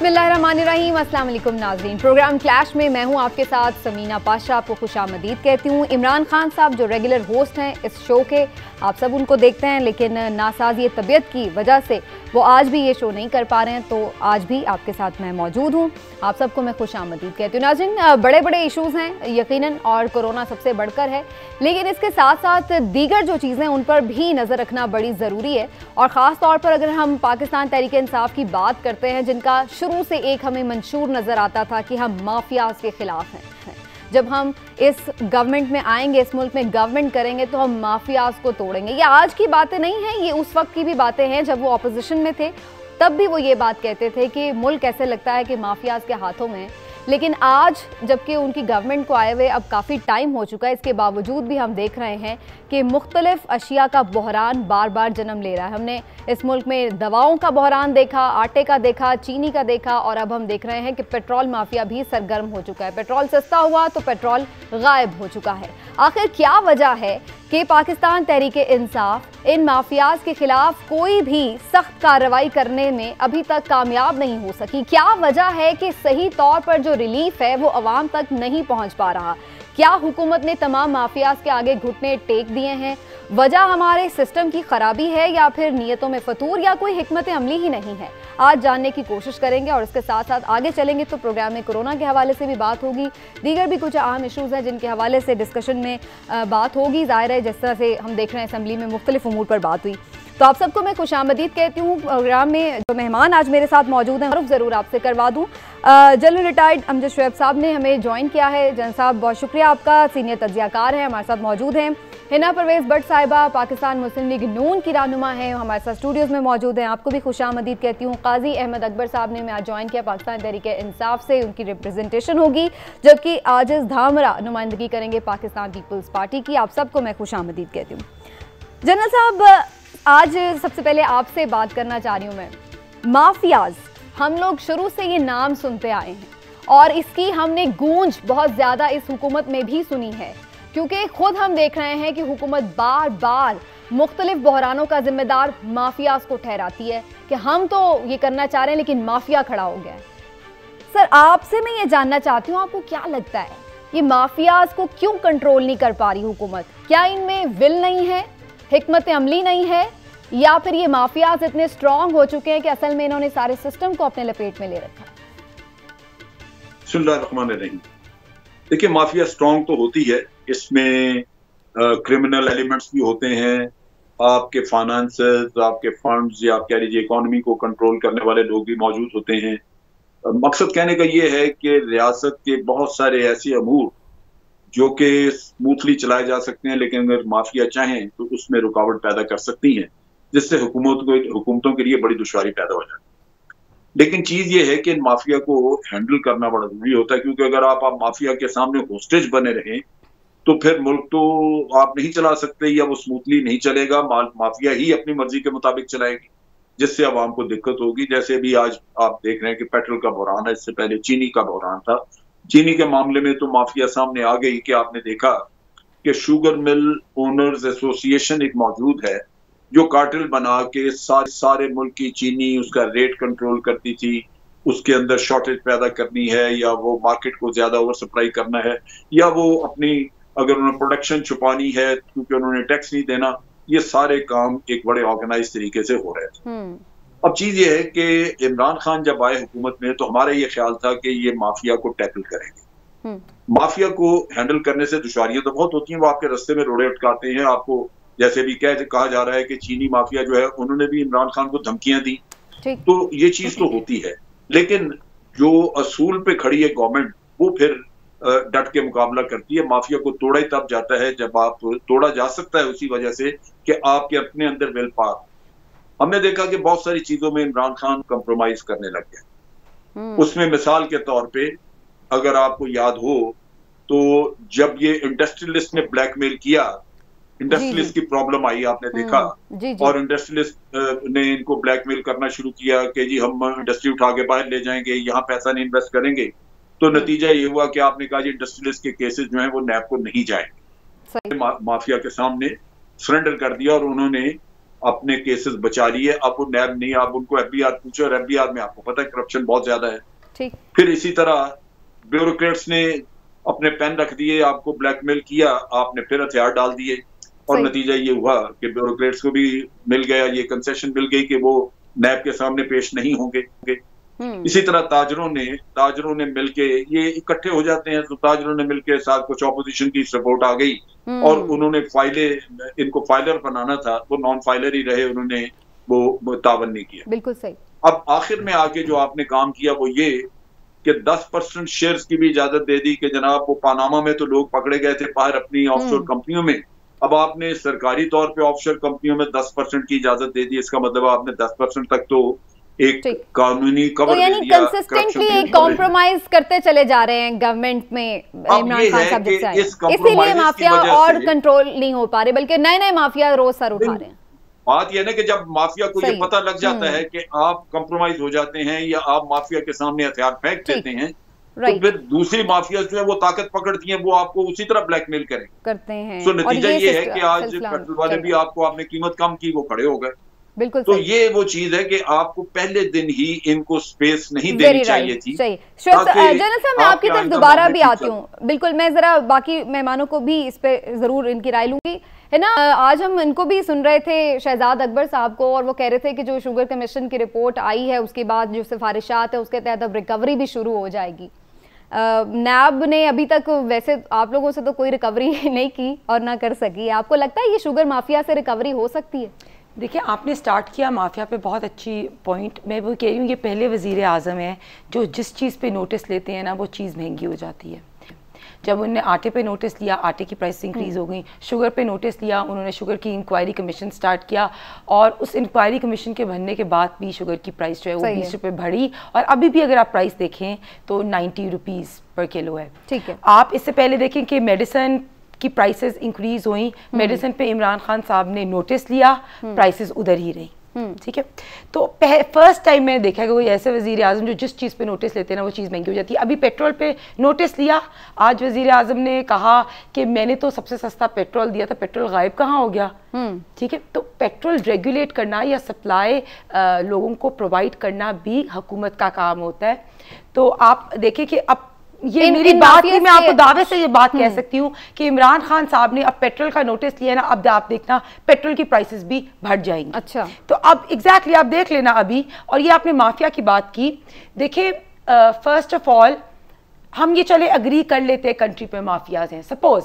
बिस्मिल्लाहिर्रहमानिर्रहीम, अस्सलाम वालेकुम नाज़रीन। प्रोग्राम क्लैश में मैं हूं आपके साथ समीना पाशा, आपको खुशामदीद कहती हूं। इमरान खान साहब जो रेगुलर होस्ट हैं इस शो के, आप सब उनको देखते हैं, लेकिन नासाज़ी तबीयत की वजह से वो आज भी ये शो नहीं कर पा रहे हैं, तो आज भी आपके साथ मैं मौजूद हूँ। आप सबको मैं खुशामदीद कहती हूँ। नाज़रीन, बड़े बड़े इशूज़ हैं यकीनन, और कोरोना सबसे बढ़कर है, लेकिन इसके साथ साथ दीगर जो चीज़ें उन पर भी नज़र रखना बड़ी ज़रूरी है। और ख़ास तौर पर अगर हम पाकिस्तान तहरीक इंसाफ की बात करते हैं, जिनका शुरू से एक हमें मंशूर नज़र आता था कि हम माफियाज़ के ख़िलाफ़ हैं। जब हम इस गवर्नमेंट में आएंगे, इस मुल्क में गवर्नमेंट करेंगे, तो हम माफियाज़ को तोड़ेंगे। ये आज की बातें नहीं हैं, ये उस वक्त की भी बातें हैं जब वो ऑपोजिशन में थे, तब भी वो ये बात कहते थे कि मुल्क ऐसे लगता है कि माफियाज़ के हाथों में है। लेकिन आज जबकि उनकी गवर्नमेंट को आए हुए अब काफ़ी टाइम हो चुका है, इसके बावजूद भी हम देख रहे हैं कि मुख्तलिफ अशिया का बहरान बार बार जन्म ले रहा है। हमने इस मुल्क में दवाओं का बहरान देखा, आटे का देखा, चीनी का देखा, और अब हम देख रहे हैं कि पेट्रोल माफिया भी सरगर्म हो चुका है। पेट्रोल सस्ता हुआ तो पेट्रोल गायब हो चुका है। आखिर क्या वजह है कि पाकिस्तान तहरीक इंसाफ इन माफियाज के खिलाफ कोई भी सख्त कार्रवाई करने में अभी तक कामयाब नहीं हो सकी? क्या वजह है कि सही तौर पर जो रिलीफ है वो अवाम तक नहीं पहुंच पा रहा? क्या हुकूमत ने तमाम माफियाज के आगे घुटने टेक दिए हैं? वजह हमारे सिस्टम की खराबी है, या फिर नीयतों में फतूर, या कोई हिकमत अमली ही नहीं है? आज जानने की कोशिश करेंगे, और इसके साथ साथ आगे चलेंगे तो प्रोग्राम में कोरोना के हवाले से भी बात होगी। दीगर भी कुछ अहम इशूज़ हैं जिनके हवाले से डिस्कशन में बात होगी। ज़ाहिर है, जिस तरह से हम देख रहे हैं असम्बली में मुख्तलिफ उमूर पर बात हुई। तो आप सबको मैं खुशामदीद कहती हूँ। प्रोग्राम में जो मेहमान आज मेरे साथ मौजूद हैं, मारूफ ज़रूर आपसे करवा दूँ। जनरल रिटायर्ड अमजद शुएब साहब ने हमें ज्वाइन किया है। जनरल साहब, बहुत शुक्रिया आपका। सीनियर तज्ज़ियाकार हैं, हमारे साथ मौजूद हैं। हिना परवेज़ भट्ट साहिबा पाकिस्तान मुस्लिम लीग नून की रहनुमा हैं, हमारे साथ स्टूडियोज़ में मौजूद हैं, आपको भी खुशामदीद कहती हूँ। काजी अहमद अकबर साहब ने हमें आज ज्वाइन किया पाकिस्तान तहरीक इंसाफ से, उनकी रिप्रेजेंटेशन होगी, जबकि आजिज़ धामरा नुमाइंदगी करेंगे पाकिस्तान पीपल्स पार्टी की। आप सबको मैं खुशामदीद कहती हूँ। जनरल साहब, आज सबसे पहले आपसे बात करना चाह रही हूँ मैं। माफियाज, हम लोग शुरू से ये नाम सुनते आए हैं, और इसकी हमने गूंज बहुत ज़्यादा इस हुकूमत में भी सुनी है, क्योंकि खुद हम देख रहे हैं कि हुकूमत बार बार मुख्तलिफ बहरानों का जिम्मेदार माफियाज को ठहराती है कि हम तो ये करना चाह रहे हैं लेकिन माफिया खड़ा हो गया है। सर, आपसे मैं ये जानना चाहती हूँ, आपको क्या लगता है ये माफियाज को क्यों कंट्रोल नहीं कर पा रही हुकूमत? क्या इनमें विल नहीं है, हिकमत अमली नहीं है, या फिर ये माफियाज इतने स्ट्रांग हो चुके हैं कि असल में इन्होंने सारे सिस्टम को अपने लपेट में ले रखा? बिस्मिल्लाहिर्रहमानिर्रहीम। देखिए, माफिया स्ट्रांग तो होती है, इसमें क्रिमिनल एलिमेंट्स भी होते हैं, आपके फाइनेंसेस, आपके फंड्स, या आप कह लीजिए इकोनॉमी को कंट्रोल करने वाले लोग भी मौजूद होते हैं। मकसद कहने का ये है कि रियासत के बहुत सारे ऐसे अमूर जो कि स्मूथली चलाए जा सकते हैं, लेकिन अगर माफिया चाहें तो उसमें रुकावट पैदा कर सकती हैं, जिससे हुकूमतों के लिए बड़ी दुश्वारी पैदा हो जाती है। लेकिन चीज ये है कि इन माफिया को हैंडल करना बड़ा जरूरी होता है, क्योंकि अगर आप माफिया के सामने होस्टेज बने रहें तो फिर मुल्क तो आप नहीं चला सकते, या वो स्मूथली नहीं चलेगा। माफिया ही अपनी मर्जी के मुताबिक चलाएगी, जिससे आवाम को दिक्कत होगी। जैसे अभी आज आप देख रहे हैं कि पेट्रोल का बहरान है, इससे पहले चीनी का बहरान था। चीनी के मामले में तो माफिया सामने आ गई कि आपने देखा कि शुगर मिल ओनर्स एसोसिएशन एक मौजूद है जो कार्टेल बना के सारे मुल्क की चीनी, उसका रेट कंट्रोल करती थी। उसके अंदर शॉर्टेज पैदा करनी है, या वो मार्केट को ज्यादा ओवर सप्लाई करना है, या वो अपनी अगर उन्हें प्रोडक्शन छुपानी है क्योंकि उन्होंने टैक्स नहीं देना, ये सारे काम एक बड़े ऑर्गेनाइज तरीके से हो रहे थे। अब चीज ये है कि इमरान खान जब आए हुकूमत में तो हमारा ये ख्याल था कि ये माफिया को टैकल करेंगे। माफिया को हैंडल करने से दुश्वारियां तो बहुत होती हैं, वो आपके रास्ते में रोड़े अटकाते हैं। आपको जैसे भी कहा जा रहा है कि चीनी माफिया जो है उन्होंने भी इमरान खान को धमकियां दी, तो ये चीज तो होती है। लेकिन जो असूल पे खड़ी है गवर्नमेंट, वो फिर डट के मुकाबला करती है। माफिया को तोड़ा ही तब जाता है जब आप तोड़ा जा सकता है, उसी वजह से कि आपके अपने अंदर विल पावर। हमने देखा कि बहुत सारी चीजों में इमरान खान कंप्रोमाइज करने लग गया। उसमें मिसाल के तौर पे अगर आपको याद हो तो जब ये इंडस्ट्रियलिस्ट ने ब्लैकमेल किया, इंडस्ट्रियलिस्ट की प्रॉब्लम आई, आपने देखा, और इंडस्ट्रियलिस्ट ने इनको ब्लैकमेल करना शुरू किया कि जी हम इंडस्ट्री उठा के बाहर ले जाएंगे, यहाँ पैसा नहीं इन्वेस्ट करेंगे। तो नतीजा ये हुआ कि आपने कहा जी इंडस्ट्रियलिस्ट के केसेस जो हैं वो नैब को नहीं जाएंगे। माफिया के सामने सरेंडर कर दिया, और उन्होंने अपने केसेस बचा लिए। अब वो नैब नहीं, आप उनको एफबीआर पूछो और एफबीआर में आपको पता है करप्शन बहुत ज्यादा है। ठीक। फिर इसी तरह ब्यूरोक्रेट्स ने अपने पेन रख दिए, आपको ब्लैकमेल किया, आपने फिर हथियार डाल दिए और नतीजा ये हुआ कि ब्यूरोक्रेट्स को भी मिल गया, ये कंसेशन मिल गई कि वो नैब के सामने पेश नहीं होंगे। इसी तरह ताजरों ने मिलके ये इकट्ठे हो जाते हैं, तो ताजरों ने मिलके साथ कुछ ऑपोजिशन की सपोर्ट आ गई और उन्होंने इनको फाइलर बनाना था, वो नॉन फाइलर ही रहे, उन्होंने वो तावन नहीं किया। बिल्कुल सही। अब आखिर में आके जो आपने काम किया वो ये कि 10% शेयर्स की भी इजाजत दे दी कि जनाब वो पानामा में तो लोग पकड़े गए थे बाहर अपनी ऑफशोर कंपनियों में, अब आपने सरकारी तौर पे ऑफशोर कंपनियों में 10% की इजाजत दे दी। इसका मतलब आपने 10% तक तो एक कानूनी कवर तो यानी कंसिस्टेंटली एक कॉम्प्रोमाइज करते चले जा रहे हैं गवर्नमेंट में इमरान खान साहब जब से आए, इसीलिए माफिया और कंट्रोल नहीं हो पा रहे, बल्कि नए नए माफिया रोज सर उठा रहे हैं। बात यह ना कि जब माफिया को ये पता लग जाता है कि आप कंप्रोमाइज हो जाते हैं या आप माफिया के सामने हथियार फेंक देते हैं, तो फिर दूसरी माफिया जो है वो ताकत पकड़ती हैं, वो आपको उसी तरह ब्लैकमेल करते हैं। तो नतीजा ये है कि आज पेट्रोल वाले भी आपने कीमत कम की, वो खड़े हो गए। बिल्कुल तो ये वो चीज है कि आपको पहले दिन ही इनको स्पेस नहीं देनी चाहिए थी। जनरल साहब, मैं आपकी तरफ दोबारा भी आती हूँ। बिल्कुल, मैं जरा बाकी मेहमानों को भी इस पे जरूर इनकी राय लूंगी, है ना। आज हम इनको भी सुन रहे थे, शहजाद अकबर साहब को, और वो कह रहे थे कि जो शुगर कमीशन की रिपोर्ट आई है उसके बाद जो सिफारिशात है उसके तहत अब रिकवरी भी शुरू हो जाएगी। नैब ने अभी तक वैसे आप लोगों से तो कोई रिकवरी नहीं की और ना कर सकी, आपको लगता है ये शुगर माफिया से रिकवरी हो सकती है? देखिए, आपने स्टार्ट किया माफिया पे, बहुत अच्छी पॉइंट। मैं वो कह रही हूँ, ये पहले वज़ीर आज़म है जो जिस चीज़ पे नोटिस लेते हैं ना वो चीज़ महंगी हो जाती है। जब उन्होंने आटे पे नोटिस लिया, आटे की प्राइस इंक्रीज़ हो गई। शुगर पे नोटिस लिया, उन्होंने शुगर की इंक्वायरी कमीशन स्टार्ट किया, और उस इंक्वायरी कमीशन के बनने के बाद भी शुगर की प्राइस जो है वो 20 रुपये बढ़ी, और अभी भी अगर आप प्राइस देखें तो 90 रुपीज़ पर किलो है। ठीक है। आप इससे पहले देखें कि मेडिसिन की प्राइसेस इंक्रीज हुई, मेडिसिन पे इमरान खान साहब ने नोटिस लिया, प्राइसेस उधर ही रही। ठीक है, तो फर्स्ट टाइम मैंने देखा कि कोई ऐसे वजीर आजम जो जिस चीज़ पे नोटिस लेते हैं ना वो चीज़ महंगी हो जाती है। अभी पेट्रोल पे नोटिस लिया, आज वजीर आजम ने कहा कि मैंने तो सबसे सस्ता पेट्रोल दिया था, पेट्रोल गायब कहाँ हो गया। ठीक है, तो पेट्रोल रेगुलेट करना या सप्लाई लोगों को प्रोवाइड करना भी हुकूमत का काम होता है। तो आप देखें कि अब ये मेरी बात नहीं, मैं आपको दावे से ये बात कह सकती हूँ कि इमरान खान साहब ने अब पेट्रोल का नोटिस लिया ना, अब आप देखना पेट्रोल की प्राइसेस भी बढ़ जाएंगी। अच्छा, तो अब एग्जैक्टली आप देख लेना अभी। और ये आपने माफिया की बात की, देखिए फर्स्ट ऑफ ऑल हम ये चले अग्री कर लेते हैं कंट्री पे माफियाज हैं। सपोज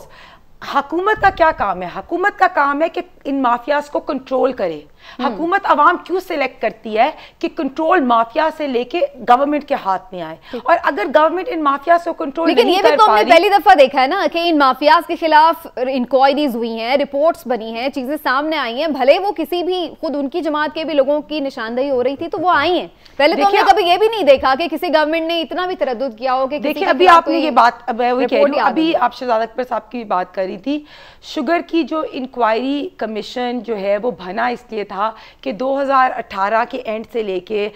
हुकूमत का क्या काम है? हुकूमत का काम है कि इन माफियाज को कंट्रोल करे। हुकूमत अवाम क्यों सिलेक्ट करती है कि कंट्रोल माफिया से लेके गवर्नमेंट के हाथ में आए, और अगर गवर्नमेंट इन माफिया को कंट्रोल लेकिन ये भी तो हमने पहली दफा देखा है ना कि इन माफियाज के खिलाफ इंक्वायरीज हुई हैं, रिपोर्ट्स बनी हैं, चीजें सामने आई हैं, भले वो किसी भी खुद उनकी जमात के भी लोगों की निशानदेही हो रही थी तो वो आई हैं। पहले तो हमने कभी ये भी नहीं देखा कि किसी गवर्नमेंट ने इतना भी तरद्दुद किया हो कि देखिए अभी आपने ये बात, अभी आप शहजाद अकबर साहब की बात कर रही थी, शुगर की जो इंक्वायरी कमीशन जो है वो बना इसलिए था कि 2018 के एंड से लेके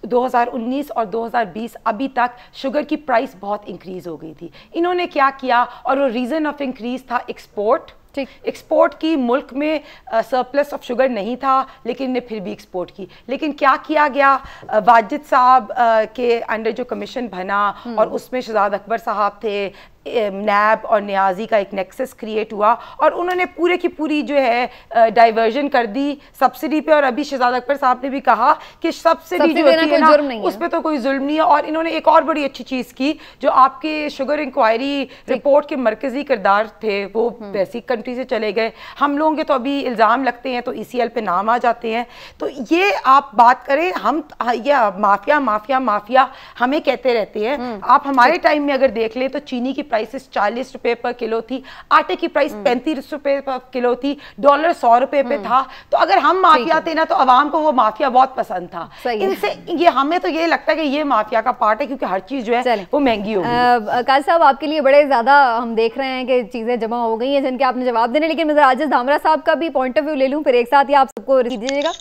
2019 और 2020 अभी तक शुगर की प्राइस बहुत इंक्रीज हो गई थी। इन्होंने क्या किया, और वो रीजन ऑफ इंक्रीज था एक्सपोर्ट। एक्सपोर्ट की, मुल्क में सरप्लस ऑफ शुगर नहीं था लेकिन ने फिर भी एक्सपोर्ट की। लेकिन क्या किया गया, वाजिद साहब के अंडर जो कमीशन बना और उसमें शहजाद अकबर साहब थे, नैब और न्याजी का एक नेक्सस क्रिएट हुआ, और उन्होंने पूरे की पूरी जो है डाइवर्जन कर दी सब्सिडी पे। और अभी शहजाद अकबर साहब ने भी कहा कि सब्सिडी जो होती है ना उस पर तो कोई जुल्म नहीं है। और इन्होंने एक और बड़ी अच्छी चीज़ की, जो आपके शुगर इंक्वायरी रिपोर्ट के मरकजी किरदार थे वो वैसी कंट्री से चले गए। हम लोगों के तो अभी इल्ज़ाम लगते हैं तो ECL पे नाम आ जाते हैं। तो ये आप बात करें, हम ये माफिया माफिया माफिया हमें कहते रहते हैं। आप हमारे टाइम में अगर देख लें तो चीनी की प्राइसेस 40 रुपए पर किलो थी, आटे की प्राइस 35 रुपए पर किलो थी, डॉलर 100 रुपए पे था। तो अगर हम माफिया थे ना तो अवाम को वो माफिया बहुत पसंद था। इनसे ये हमें तो ये लगता है कि ये माफिया का पार्ट है, क्योंकि हर चीज जो है वो महंगी हो गई। काजी साहब, आपके लिए बड़े ज्यादा हम देख रहे हैं कि चीजें जमा हो गई हैं जिनके आपने जवाब देने, लेकिन मैं आजिज धामरा साहब का भी पॉइंट ऑफ व्यू ले लूं, फिर एक साथ ही आप सबको दीजिएगा।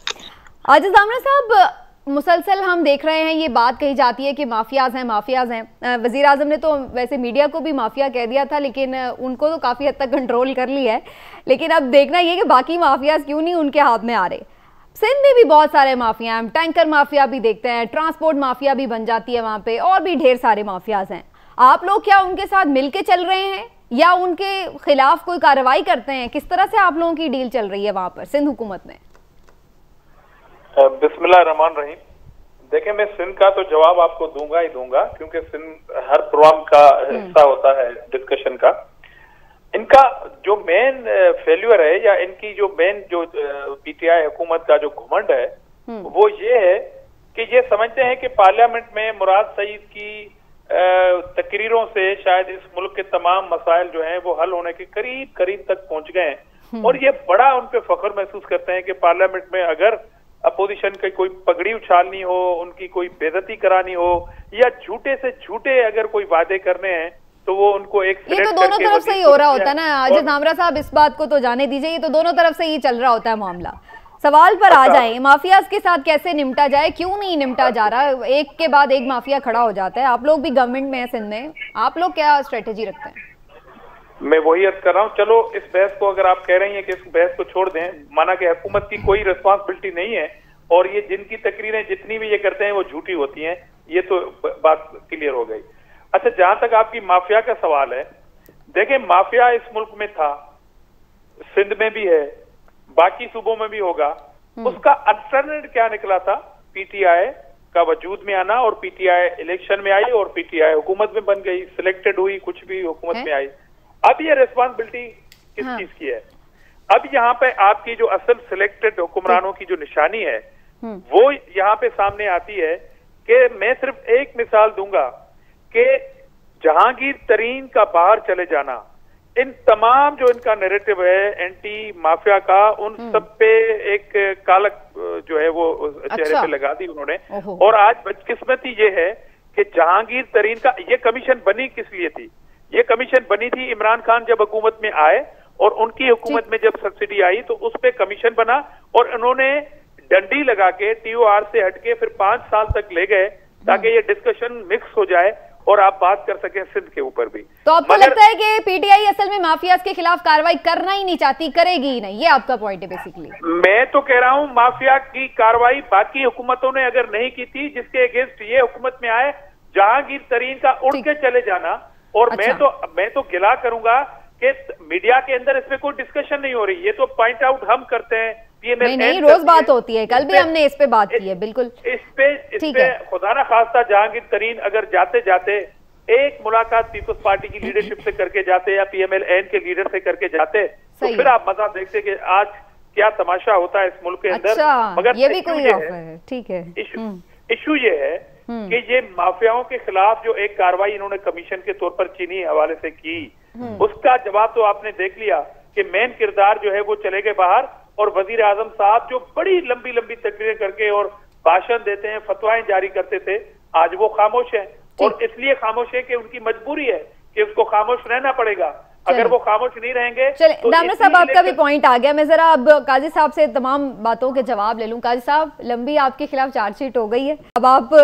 आजिज धामरा साहब, मुसलसल हम देख रहे हैं ये बात कही जाती है कि माफियाज हैं। वजीर आजम ने तो वैसे मीडिया को भी माफिया कह दिया था, लेकिन उनको तो काफ़ी हद तक कंट्रोल कर लिया है। लेकिन अब देखना ये कि बाकी माफियाज क्यों नहीं उनके हाथ में आ रहे। सिंध में भी बहुत सारे माफिया हैं, टैंकर माफिया भी देखते हैं, ट्रांसपोर्ट माफिया भी बन जाती है वहां पे, और भी ढेर सारे माफियाज हैं। आप लोग क्या उनके साथ मिलके चल रहे हैं या उनके खिलाफ कोई कार्रवाई करते हैं? किस तरह से आप लोगों की डील चल रही है वहां पर सिंध हुकूमत में? बिस्मिल्लाह रहमान रहीम। देखिए, मैं सिंध का तो जवाब आपको दूंगा ही दूंगा, क्योंकि सिंध हर प्रोग्राम का हिस्सा होता है डिस्कशन का। इनका जो मेन फेल्यूर है या इनकी जो मेन जो पीटीआई हुकूमत का जो घमंड है वो ये है कि ये समझते हैं कि पार्लियामेंट में मुराद सईद की तकरीरों से शायद इस मुल्क के तमाम मसाइल जो हैं वो हल होने के करीब करीब तक पहुंच गए हैं, और ये बड़ा उन पे फख्र महसूस करते हैं कि पार्लियामेंट में अगर अपोजिशन की कोई पगड़ी उछालनी हो, उनकी कोई बेइज्जती करानी हो, या झूठे से झूठे अगर कोई वादे करने हैं तो वो उनको एक ये तो दोनों तरफ से ही हो रहा होता है ना आजिज नामरा साहब, इस बात को तो जाने दीजिए, ये तो दोनों तरफ से ही चल रहा होता है मामला। सवाल पर आ जाए, माफियाज के साथ कैसे निपटा जाए, क्यों नहीं निपटा जा रहा? एक के बाद एक माफिया खड़ा हो जाता है। आप लोग भी गवर्नमेंट में है सिंध में, आप लोग क्या स्ट्रेटेजी रखते हैं? मैं वही अर्ज कर रहा हूँ। चलो, इस बहस को अगर आप कह रही हैं कि इस बहस को छोड़ दें, माना कि हुकूमत की कोई रिस्पॉन्सिबिलिटी नहीं है और ये जिनकी तकरीरें जितनी भी ये करते हैं वो झूठी होती हैं, ये तो बात क्लियर हो गई। अच्छा, जहां तक आपकी माफिया का सवाल है, देखें माफिया इस मुल्क में था, सिंध में भी है, बाकी सूबों में भी होगा। उसका अल्टरनेट क्या निकला था? पीटीआई का वजूद में आना, और पीटीआई इलेक्शन में आई और पीटीआई हुकूमत में बन गई, सिलेक्टेड हुई, कुछ भी हुकूमत में आई। अब ये रिस्पॉन्सिबिलिटी किस चीज की है? अब यहाँ पे आपकी जो असल सिलेक्टेड हुक्मरानों की जो निशानी है वो यहाँ पे सामने आती है कि मैं सिर्फ एक मिसाल दूंगा कि जहांगीर तरीन का बाहर चले जाना, इन तमाम जो इनका नैरेटिव है एंटी माफिया का, उन सब पे एक कालक जो है वो चेहरे पे लगा दी उन्होंने। और आज बदकिस्मती ये है कि जहांगीर तरीन का ये कमीशन बनी किस लिए थी? ये कमीशन बनी थी इमरान खान जब हुकूमत में आए, और उनकी हुकूमत में जब सब्सिडी आई तो उस पे कमीशन बना, और उन्होंने डंडी लगा के टीओआर से हटके फिर 5 साल तक ले गए ताकि ये डिस्कशन मिक्स हो जाए और आप बात कर सकें सिंध के ऊपर भी। तो आपको लगता है कि पीटीआई असल में माफियाज के खिलाफ कार्रवाई करना ही नहीं चाहती, करेगी ही नहीं, ये आपका पॉइंट है बेसिकली? मैं तो कह रहा हूं माफिया की कार्रवाई बाकी हुकूमतों ने अगर नहीं की थी जिसके अगेंस्ट ये हुकूमत में आए, जहांगीर तरीन का उड़ के चले जाना। और अच्छा। मैं तो गिला करूंगा कि मीडिया के अंदर इस पे कोई डिस्कशन नहीं हो रही, ये तो पॉइंट आउट हम करते हैं, नहीं रोज बात होती है, कल भी हमने इस पे बात की है। बिल्कुल इस पे खुदा ना खास्ता जहांगीर तरीन अगर जाते जाते एक मुलाकात पीपल्स पार्टी की लीडरशिप से करके जाते या PMLN के लीडर से करके जाते तो फिर आप मजा देखते कि आज क्या तमाशा होता है इस मुल्क के अंदर। अच्छा, मगर ये भी कोई ऑफर है, ठीक है। इशू ये है कि ये माफियाओं के खिलाफ जो एक कार्रवाई इन्होंने कमीशन के तौर पर चीनी हवाले से की, उसका जवाब तो आपने देख लिया कि मेन किरदार जो है वो चले गए बाहर, और वजीर आजम साहब जो बड़ी लंबी लंबी तकरीरें करके और भाषण देते हैं, फतवाएं जारी करते थे, आज वो खामोश हैं। और इसलिए खामोश है कि उनकी मजबूरी है कि उसको खामोश रहना पड़ेगा। अगर वो खामोश नहीं रहेंगे तो नामरा साहब आपका भी पॉइंट आ गया। मैं जरा अब काजी साहब से तमाम बातों के जवाब ले लूं। काजी साहब, लंबी आपके खिलाफ चार्जशीट हो गई है, अब आप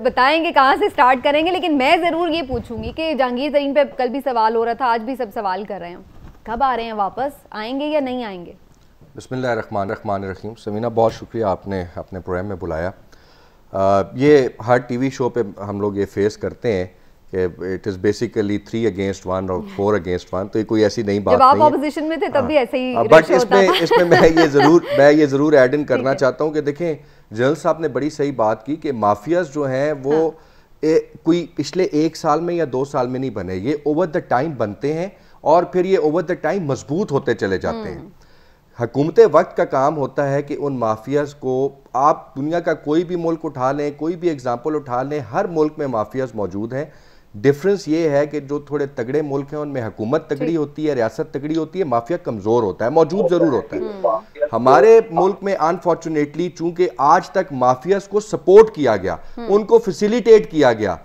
बताएंगे कहां से स्टार्ट करेंगे, लेकिन मैं जरूर ये पूछूंगी कि जहांगीर तरीन पे कल भी सवाल हो रहा था, आज भी सब सवाल कर रहे हैं, कब आ रहे हैं वापस, आएंगे या नहीं आएंगे? बिस्मिल्लाहिर्रहमानिर्रहीम। समीना, बहुत शुक्रिया आपने अपने प्रोग्राम में बुलाया। ये हर टीवी शो पे हम लोग ये फेस करते हैं कि इट इज़ बेसिकली 3 against 1 और 4 against 1, तो ये कोई ऐसी नई बात नहीं है। जब आप ऑपोजिशन में थे तब भी ऐसे ही बट इसमें मैं ये ज़रूर ऐड इन करना चाहता हूँ कि देखें, जनरल साहब ने बड़ी सही बात की कि माफियाज जो हैं वो कोई पिछले 1 साल में या 2 साल में नहीं बने, ये ओवर द टाइम बनते हैं और फिर ये ओवर द टाइम मजबूत होते चले जाते हैं। हुकूमत वक्त का काम होता है कि उन माफियाज को, आप दुनिया का कोई भी मुल्क उठा लें, कोई भी एग्जाम्पल उठा लें, हर मुल्क में माफियाज मौजूद हैं। डिफरेंस ये है कि जो थोड़े तगड़े मुल्क हैं उनमें हुकूमत तगड़ी होती है, रियासत तगड़ी होती है, माफिया कमज़ोर होता है, मौजूद ज़रूर होता है। हमारे मुल्क में अनफॉर्चुनेटली चूंकि आज तक माफियाज को सपोर्ट किया गया, उनको फैसिलिटेट किया गया,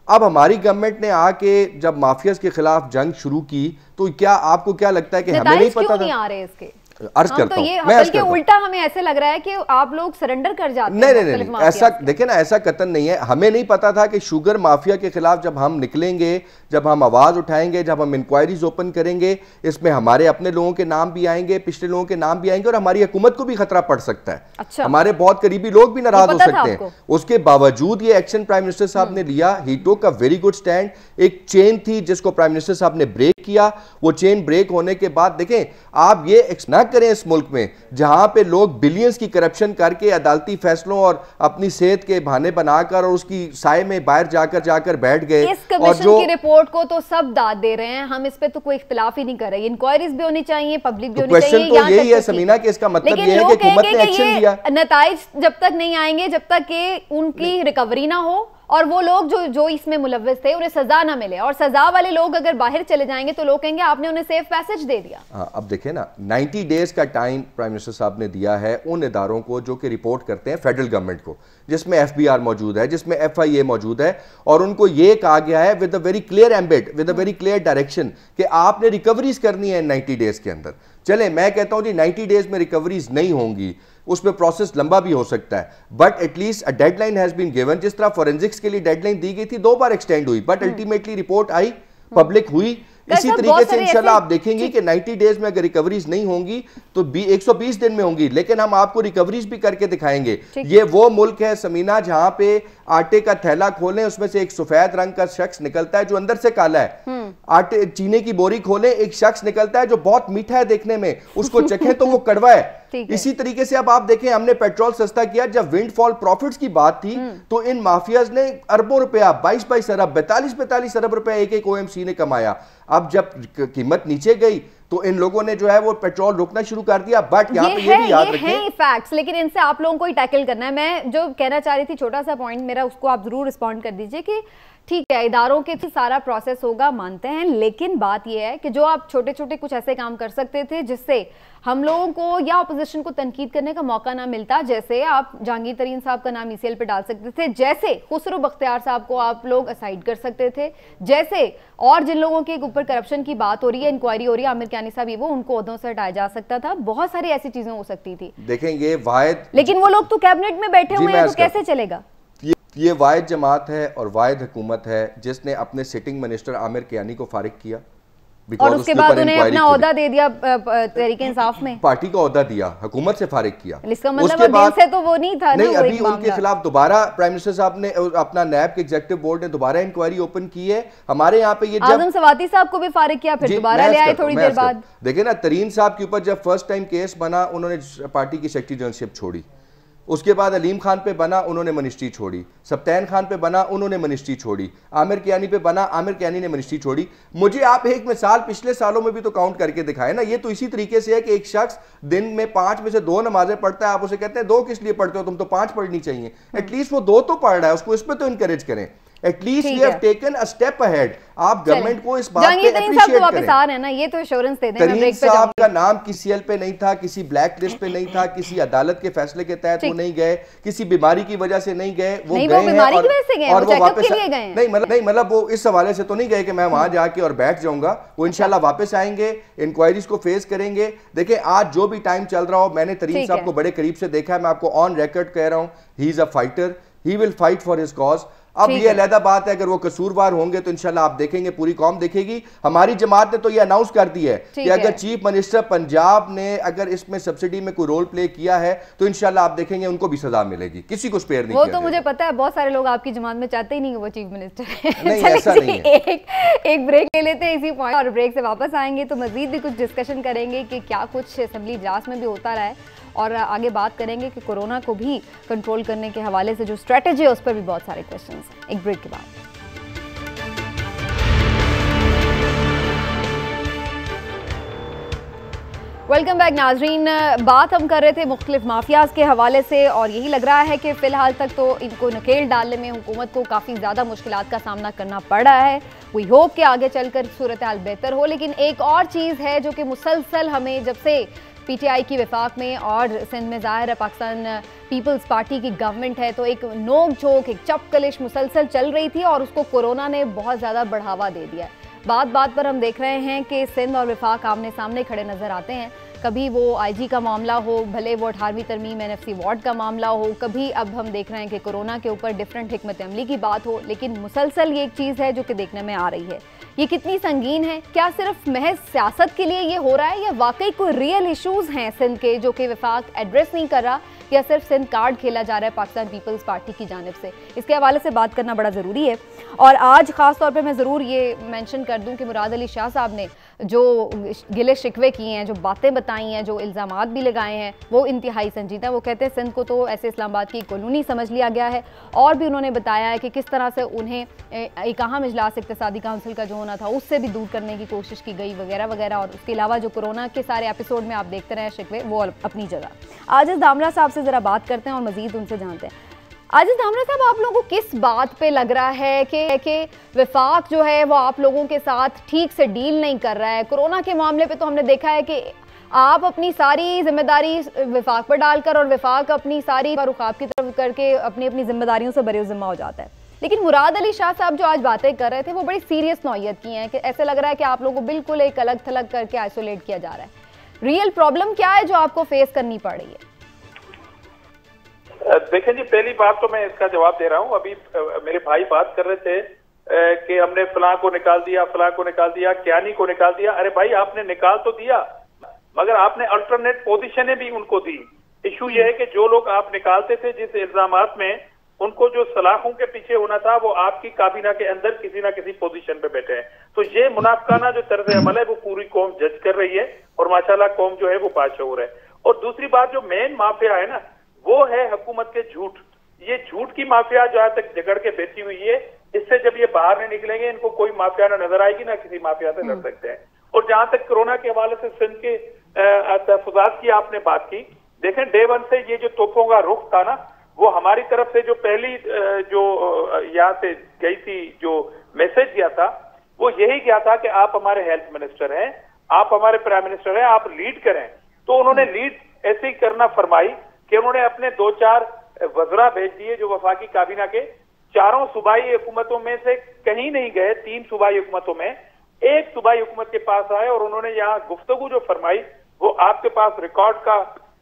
अब हमारी गवर्नमेंट ने आके जब माफियाज के खिलाफ जंग शुरू की तो क्या आपको क्या लगता है कि हमें नहीं पता था? नहीं आ रहे इसके? अर्ज करता हूं। मैं बल्कि उल्टा हमें ऐसे लग रहा है कि आप लोग सरेंडर कर जाते हैं। नहीं, ऐसा देखिए ना, ऐसा कतन नहीं है। हमें नहीं पता था कि शुगर माफिया के खिलाफ जब हम निकलेंगे, जब हम आवाज उठाएंगे, जब हम इंक्वायरीज ओपन करेंगे, इसमें हमारे अपने लोगों के नाम भी आएंगे, पिछले लोगों के नाम भी आएंगे और हमारी हुकूमत को भी खतरा पड़ सकता है। अच्छा। हमारे बहुत करीबी लोग भी नाराज हो सकते हैं। उसके बावजूद ये एक्शन प्राइम मिनिस्टर साहब ने लिया। ही टुक अ वेरी गुड स्टैंड। एक चेन थी जिसको प्राइम मिनिस्टर साहब ने ब्रेक किया। वो चेन ब्रेक होने के बाद देखें, आप ये ना करें इस मुल्क में जहां पे लोग बिलियंस की करप्शन करके अदालती फैसलों और अपनी सेहत के बहाने बनाकर और उसकी साए में बाहर जाकर बैठ गए। इस कमीशन की रिपोर्ट को तो सब दाद दे रहे हैं, हम इस पे तो कोई इख्तिलाफ ही नहीं कर रहे। इंक्वायरीज भी होनी चाहिए, पब्लिक भी होनी चाहिए। तो यही है समीना कि इसका मतलब ये है कि हुकूमत ने एक्शन लिया। नताइज जब तक नहीं आएंगे, जब तक कि उनकी रिकवरी ना हो और वो लोग जो इसमें मुलव्वस थे उन्हें सजा ना मिले, और सजा वाले लोग अगर बाहर चले जाएंगे तो लोग कहेंगे आपने उन्हें सेफ पैसेज दे दिया। हाँ, अब देखें ना, 90 डेज का टाइम प्राइम मिनिस्टर साहब ने दिया है उन इदारों को जो कि रिपोर्ट करते हैं फेडरल गवर्नमेंट को, जिसमें FBI मौजूद है, जिसमें FIA मौजूद है, और उनको ये कहा गया है with a very clear ambit, with a very clear direction कि आपने रिकवरीज करनी है 90 डेज के अंदर। चले, मैं कहता हूं जी 90 डेज में रिकवरीज नहीं होंगी, उसमें प्रोसेस लंबा भी हो सकता है, but at least a deadline has been given. जिस तरह फॉरेंसिक्स के लिए डेडलाइन दी गई थी, 2 बार एक्सटेंड हुई, but ultimately report I, public हुई। इसी तरीके से इंशाल्लाह आप देखेंगे कि 90 डेज में अगर रिकवरीज नहीं होंगी तो 120 दिन में होंगी, लेकिन हम आपको रिकवरीज भी करके दिखाएंगे। ये वो मुल्क है समीना जहां पे आटे का थैला खोलें, उसमें से एक सफेद रंग का शख्स निकलता है जो अंदर से काला है। आटे चीनी की बोरी खोलें, एक शख्स निकलता है जो बहुत मीठा है देखने में, उसको चखें तो वो कड़वा है। इसी तरीके से अब आप देखें, हमने पेट्रोल सस्ता किया। जब विंडफॉल प्रॉफिट्स की बात थी तो इन माफियाज ने अरबों रुपया, 22 अरब, 42 अरब रुपया एक OMC ने कमाया। अब जब कीमत नीचे गई तो इन लोगों ने जो है वो पेट्रोल रोकना शुरू कर दिया। बट यहाँ पे ये भी याद रखें, फैक्ट्स, लेकिन इनसे आप लोगों को ही टैकल करना है। मैं जो कहना चाह रही थी, छोटा सा पॉइंट मेरा, उसको आप जरूर रिस्पॉन्ड कर दीजिए कि ठीक है, इदारों के सारा प्रोसेस होगा, मानते हैं, लेकिन बात यह है कि जो आप छोटे छोटे कुछ ऐसे काम कर सकते थे जिससे हम लोगों को या अपोजिशन को तनकीद करने का मौका ना मिलता, जैसे आप जहांगीर तरीन साहब का नाम ECL पे डाल सकते थे, जैसे खुसरो बख्तियार साहब को आप लोग असाइड कर सकते थे, जैसे और जिन लोगों के ऊपर करप्शन की बात हो रही है, इंक्वायरी हो रही है, आमिर कियानी साहब, ये वो, उनको ओहदों से हटाया जा सकता था। बहुत सारी ऐसी चीजें हो सकती थी। देखेंगे वाहिद, लेकिन वो लोग तो कैबिनेट में बैठे हुए हैं, तो कैसे चलेगा? ये वाहिद जमात है और वाहिद हुकूमत है जिसने अपने सिटिंग मिनिस्टर आमिर कियानी को फारिग किया और उसके बाद उन्हें अपना ओहदा दे दिया तहरीक इंसाफ में, पार्टी का ओहदा दिया, हुकूमत से फारिग किया। इसका मतलब दिल से तो वो नहीं था नहीं, अभी उनके खिलाफ दोबारा प्राइम मिनिस्टर साहब ने, अपना नैब के एग्जीक्यूटिव बोर्ड ने दोबारा इंक्वायरी ओपन की है। हमारे यहाँ पे ये आजम सवाती साहब को भी फारिग किया, फिर दोबारा ले आए थोड़ी देर बाद। देखे ना, तरीन साहब के ऊपर जब फर्स्ट टाइम केस बना, उन्होंने पार्टी की सेक्रेटरी जनरलशिप छोड़ी। उसके बाद अलीम खान पे बना, उन्होंने मिनिस्ट्री छोड़ी। सब्तैन खान पे बना, उन्होंने मिनिस्ट्री छोड़ी। आमिर कियानी पे बना, आमिर कियानी ने मिनिस्ट्री छोड़ी। मुझे आप एक मिसाल पिछले सालों में भी तो काउंट करके दिखाए ना। ये तो इसी तरीके से है कि एक शख्स दिन में 5 में से 2 नमाजें पढ़ता है, आप उसे कहते हैं 2 किस लिए पढ़ते हो, तुम तो 5 पढ़नी चाहिए। एटलीस्ट वो 2 तो पढ़ रहा है, उसको इस पर तो इंकरेज करें। At least we have taken a step ahead. आप गवर्नमेंट को इस बात पे अप्रिशिएट वापस आ रहे हैं ना, ये तो एश्योरेंस दे दें। तरीन साहब का नाम किसी CL पे नहीं था, किसी ब्लैक लिस्ट पे नहीं था, किसी अदालत के फैसले के तहत वो नहीं गए, किसी बीमारी की वजह से नहीं गए, वो गए हैं और वो वापस नहीं, मतलब वो इस हवाले से तो नहीं गए कि मैं वहां जाके और बैठ जाऊंगा। वो इंशाल्लाह वापस आएंगे, इंक्वायरीज को फेस करेंगे। देखिए, आज जो भी टाइम चल रहा हो, मैंने तरीन साहब को बड़े करीब से देखा है, मैं आपको ऑन रिकॉर्ड कह रहा हूं, he is a fighter, he will fight for his cause. अब ये अलहदा बात है, अगर वो कसूरवार होंगे तो इंशाल्लाह आप देखेंगे, पूरी कौम देखेगी। हमारी जमात ने तो ये अनाउंस कर दी है कि अगर चीफ मिनिस्टर पंजाब ने अगर इसमें सब्सिडी में कोई रोल प्ले किया है तो इंशाल्लाह आप देखेंगे उनको भी सजा मिलेगी, किसी को स्पेयर नहीं। वो तो मुझे पता है, बहुत सारे लोग आपकी जमात में चाहते ही नहीं वो चीफ मिनिस्टर नहीं, ऐसा नहीं है। एक ब्रेक ले लेते हैं इसी पॉइंट, और ब्रेक से वापस आएंगे तो मजीद भी कुछ डिस्कशन करेंगे कि क्या कुछ असेंबली इजलास में भी होता रहा है, और आगे बात करेंगे कि कोरोना को भी कंट्रोल करने के हवाले से जो स्ट्रेटेजी है उस पर भी बहुत सारे क्वेश्चंस हैं। एक ब्रेक के बाद वेलकम बैक नाजरीन। बात हम कर रहे थे मुख्तलिफ माफियाज के हवाले से, और यही लग रहा है कि फ़िलहाल तक तो इनको नकेल डालने में हुकूमत को काफ़ी ज़्यादा मुश्किलात का सामना करना पड़ रहा है। वी होप कि आगे चलकर सूरत हाल बेहतर हो। लेकिन एक और चीज़ है जो कि मुसलसल हमें, जब से PTI की वफाक में और सिंध में ज़ाहिर है पाकिस्तान पीपल्स पार्टी की गवर्नमेंट है, तो एक नोक झोंक, एक चपकलिश मुसलसल चल रही थी और उसको कोरोना ने बहुत ज़्यादा बढ़ावा दे दिया है। बात बात पर हम देख रहे हैं कि सिंध और वफाक आमने सामने खड़े नजर आते हैं। कभी वो आईजी का मामला हो, भले वो 18वीं तरमीम एनएफसी वार्ड का मामला हो, कभी अब हम देख रहे हैं कि कोरोना के ऊपर डिफरेंट हिकमत अमली की बात हो, लेकिन मुसलसल ये एक चीज़ है जो कि देखने में आ रही है। ये कितनी संगीन है? क्या सिर्फ महज सियासत के लिए ये हो रहा है या वाकई कोई रियल इश्यूज हैं सिंध के जो कि वफाक एड्रेस नहीं कर रहा, या सिर्फ सिंध कार्ड खेला जा रहा है पाकिस्तान पीपल्स पार्टी की जानिब से? इसके हवाले से बात करना बड़ा ज़रूरी है। और आज ख़ास तौर पे मैं ज़रूर ये मेंशन कर दूं कि मुराद अली शाह साहब ने जो गिले शिकवे किए हैं, जो बातें बताई हैं, जो इल्ज़ामात भी लगाए हैं, वो इंतहाई संजीदा। वो कहते हैं सिंध को तो ऐसे इस्लामाबाद की कॉलोनी समझ लिया गया है। और भी उन्होंने बताया है कि किस तरह से उन्हें एक अहम इजलास इक़्तिसादी काउंसिल का जो होना था उससे भी दूर करने की कोशिश की गई वगैरह वगैरह। और उसके अलावा जो कोरोना के सारे एपिसोड में आप देखते रहे शिकवे, वो अपनी जगह। आजिज़ धामरा साहब से ज़रा बात करते हैं और मज़ीद उनसे जानते हैं। आजिज़ धामरा साहब, आप लोगों को किस बात पे लग रहा है कि वफाक जो है वो आप लोगों के साथ ठीक से डील नहीं कर रहा है? कोरोना के मामले पे तो हमने देखा है कि आप अपनी सारी जिम्मेदारी वफाक पर डालकर और वफाक अपनी सारी रुखाब की तरफ करके अपनी अपनी जिम्मेदारियों से बरे-ज़िम्मा हो जाता है। लेकिन मुराद अली शाह साहब जो आज बातें कर रहे थे वो बड़ी सीरियस नौयत की हैं कि ऐसे लग रहा है कि आप लोगों को बिल्कुल एक अलग थलग करके आइसोलेट किया जा रहा है। रियल प्रॉब्लम क्या है जो आपको फेस करनी पड़ रही है? देखें जी, पहली बात तो मैं इसका जवाब दे रहा हूँ। अभी मेरे भाई बात कर रहे थे कि हमने फलां को निकाल दिया, फलां को निकाल दिया, क्यानी को निकाल दिया। अरे भाई, आपने निकाल तो दिया, मगर आपने अल्टरनेट पोजीशनें भी उनको दी। इशू ये है कि जो लोग आप निकालते थे जिस इल्जामात में, उनको जो सलाखों के पीछे होना था वो आपकी काबीना के अंदर किसी ना किसी पोजीशन पे बैठे हैं। तो ये मुनाफिकाना जो तर्ज अमल है वो पूरी कौम जज कर रही है और माशाल्लाह कौम जो है वो बाशऊर है। और दूसरी बात, जो मेन माफिया है ना, वो है हुकूमत के झूठ। ये झूठ की माफिया जहां तक जगड़ के बैठी हुई है, इससे जब ये बाहर नहीं निकलेंगे इनको कोई माफिया ना नजर आएगी, ना किसी माफिया से लड़ सकते हैं। और जहां तक कोरोना के हवाले से सिंध के तहफुजात की आपने बात की, देखें डे वन से ये जो तोपों का रुख था ना, वो हमारी तरफ से जो पहली जो यहाँ से गई थी, जो मैसेज गया था, वो यही गया था कि आप हमारे हेल्थ मिनिस्टर हैं, आप हमारे प्राइम मिनिस्टर हैं, आप लीड करें। तो उन्होंने लीड ऐसे ही करना फरमाई कि उन्होंने अपने 2-4 वज़रा भेज दिए जो वफाकी काबीना के चारों सूबाई हुकूमतों में से कहीं नहीं गए। 3 सूबाई हुकूमतों में एक सूबाई हुकूमत के पास आए और उन्होंने यहाँ गुफ्तगू जो फरमाई वो आपके पास रिकॉर्ड का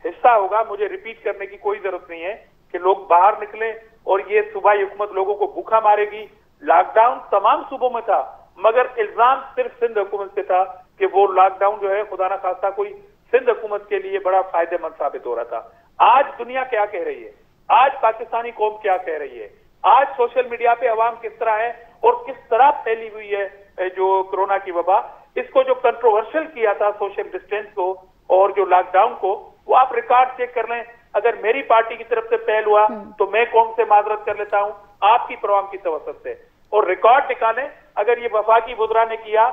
हिस्सा होगा। मुझे रिपीट करने की कोई जरूरत नहीं है कि लोग बाहर निकले और ये सूबाई हुकूमत लोगों को भूखा मारेगी। लॉकडाउन तमाम सूबों में था, मगर इल्जाम सिर्फ सिंध हुकूमत से था कि वो लॉकडाउन जो है खुदा ना खास्ता कोई सिंध हुकूमत के लिए बड़ा फायदेमंद साबित हो रहा था। आज दुनिया क्या कह रही है, आज पाकिस्तानी कौम क्या कह रही है, आज सोशल मीडिया पे अवाम किस तरह है और किस तरह फैली हुई है जो कोरोना की वबा। इसको जो कंट्रोवर्शियल किया था सोशल डिस्टेंस को और जो लॉकडाउन को, वो आप रिकॉर्ड चेक कर लें। अगर मेरी पार्टी की तरफ से पहल हुआ तो मैं कौम से माजरत कर लेता हूं आपकी प्रोग्राम की तवसत से, और रिकॉर्ड निकालें। अगर ये वफाकी वज़रा ने किया,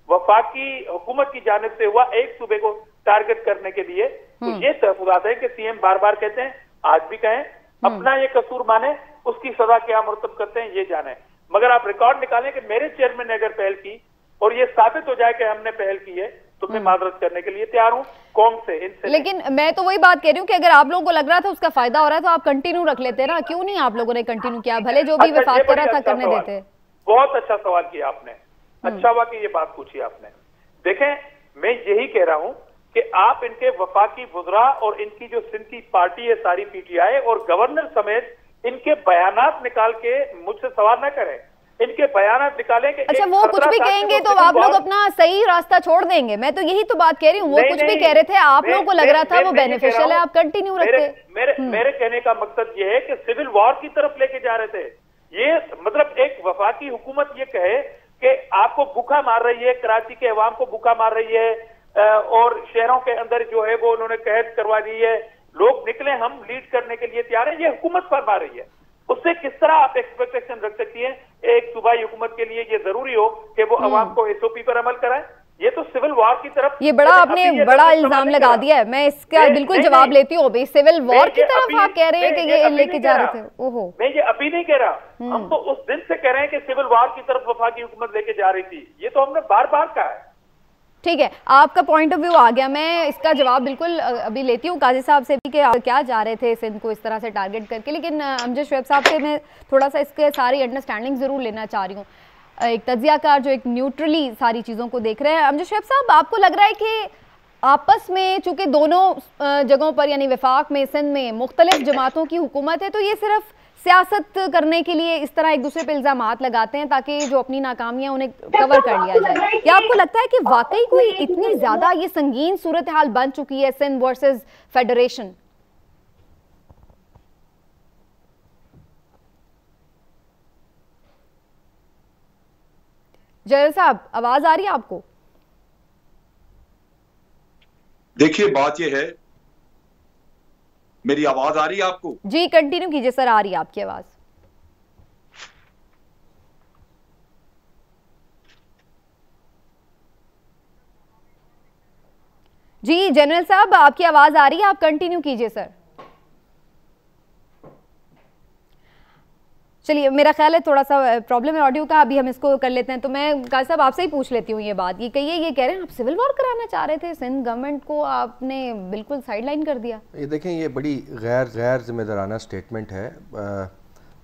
वफाकी हुकूमत की जानिब से हुआ एक सूबे को टारगेट करने के लिए, तो ये तहफुजात है कि सीएम बार बार कहते हैं, आज भी कहें, अपना ये कसूर माने, उसकी सजा क्या मुरतब करते हैं ये जाने। मगर आप रिकॉर्ड निकालें कि मेरे चेयरमैन ने अगर पहल की और ये साबित हो जाए कि हमने पहल की है, तो मैं माजरत करने के लिए तैयार हूँ कौम से, इनसे। लेकिन मैं तो वही बात कह रही हूँ कि अगर आप लोगों को लग रहा था उसका फायदा हो रहा है तो आप कंटिन्यू रख लेते ना, क्यों नहीं आप लोगों ने कंटिन्यू किया? भले जो भी वफाक कर रहा था करने देते। बहुत अच्छा सवाल किया आपने, अच्छा हुआ कि ये बात पूछी आपने। देखें, मैं यही कह रहा हूँ कि आप इनके वफाकी वज़रा और इनकी जो सिंध की पार्टी है सारी पीटीआई और गवर्नर समेत इनके बयानात निकाल के मुझसे सवाल न करें, इनके बयानात निकालें कि अच्छा वो कुछ भी कहेंगे तो आप लोग अपना सही रास्ता छोड़ देंगे। मैं तो यही तो बात कह रही हूँ, वो कुछ भी कह रहे थे, आप लोगों को लग रहा था वो बेनिफिशियल है, आप कंटिन्यू रखते। मेरे कहने का मकसद ये है कि सिविल वॉर की तरफ लेके जा रहे थे। ये मतलब एक वफाकी हुकूमत ये कहे कि आपको भूखा मार रही है, कराची के अवाम को भूखा मार रही है और शहरों के अंदर जो है वो उन्होंने कैद करवा दी है, लोग निकले, हम लीड करने के लिए तैयार है, ये हुकूमत फरमा रही है। उससे किस तरह आप एक्सपेक्टेशन रख सकती हैं एक सूबाई हुकूमत के लिए ये जरूरी हो कि वो अवाम को एसओपी पर अमल कराए? ये तो सिविल वॉर की तरफ, ये बड़ा आपने बड़ा इल्जाम लगा दिया है। मैं इसका बिल्कुल जवाब लेती हूँ। सिविल वॉर की तरफ आप कह रहे हैं कि ये लेके जा रहे थे? ओहो, मैं ये अभी नहीं कह रहा, हम तो उस दिन से कह रहे हैं कि सिविल वॉर की तरफ वफाकी हुकूमत लेके जा रही थी। ये तो हमने बार बार कहा है। ठीक है, आपका पॉइंट ऑफ व्यू आ गया, मैं इसका जवाब बिल्कुल अभी लेती हूँ काजी साहब से भी कि आप क्या जा रहे थे सिंध को इस तरह से टारगेट करके। लेकिन अमजद शुएब साहब से मैं थोड़ा सा इसके सारी अंडरस्टैंडिंग ज़रूर लेना चाह रही हूँ, एक तज्जियाकार जो एक न्यूट्रली सारी चीज़ों को देख रहे हैं। अमजद शुएब साहब, आपको लग रहा है कि आपस में चूंकि दोनों जगहों पर यानी वफाक में, सिंध में मुख्तलिफ जमातों की हुकूमत है, तो ये सिर्फ सियासत करने के लिए इस तरह एक दूसरे पे इल्जामात लगाते हैं ताकि जो अपनी नाकामियां उन्हें कवर कर लिया जाए। क्या आपको लगता है कि वाकई कोई इतनी ज्यादा ये संगीन सूरत हाल बन चुकी है सिंध वर्सेस फेडरेशन? जनरल साहब, आवाज आ रही है आपको? देखिए, बात यह है, मेरी आवाज आ रही है आपको? जी कंटिन्यू कीजिए सर, आ रही है आपकी आवाज। जी जनरल साहब, आपकी आवाज आ रही है, आप कंटिन्यू कीजिए सर। चलिए, मेरा ख्याल है थोड़ा सा प्रॉब्लम है ऑडियो का, अभी हम इसको कर लेते हैं। तो मैं काजी साहब आपसे ही पूछ लेती हूँ ये बात, ये कहिए, ये कह रहे हैं आप सिविल वॉर कराना चाह रहे थे सिंध गवर्नमेंट को, आपने बिल्कुल साइडलाइन कर दिया। ये देखें, ये बड़ी गैर जिम्मेदाराना स्टेटमेंट है।